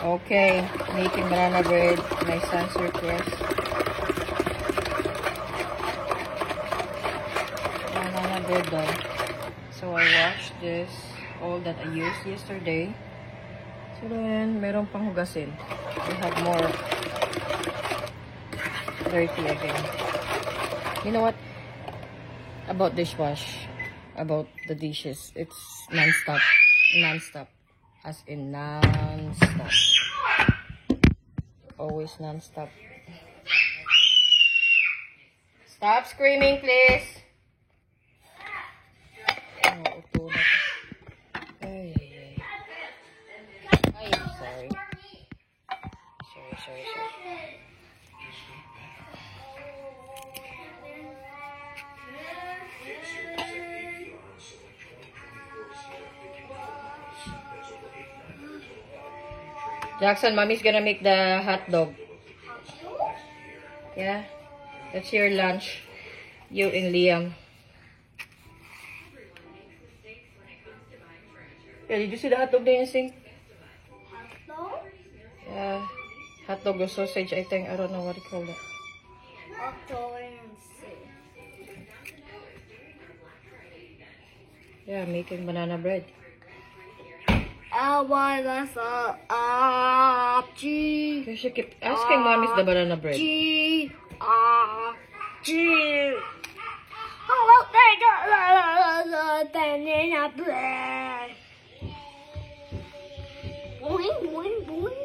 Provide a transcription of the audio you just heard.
Okay, making banana bread. My son's request. Banana bread daw. So I washed this, all that I used yesterday. So then, meron pang hugasin. We have more dirty again. You know what? About dishwash, about the dishes, it's non-stop. Non-stop. As in non-stop. Always non-stop. Stop screaming, please. Oh, ito na. Ay, ay, sorry. Sorry. Jackson, mommy's gonna make the hot dog. Yeah, that's your lunch. You and Liam. Yeah, did you see the hot dog dancing? Hot dog? Yeah, hot dog or sausage, I think. I don't know what you call that. Hot dog and see. Yeah, making banana bread. I want a G. You should keep asking mommy's the banana bread. G. Oh, they got banana bread. Boing, boing, boing.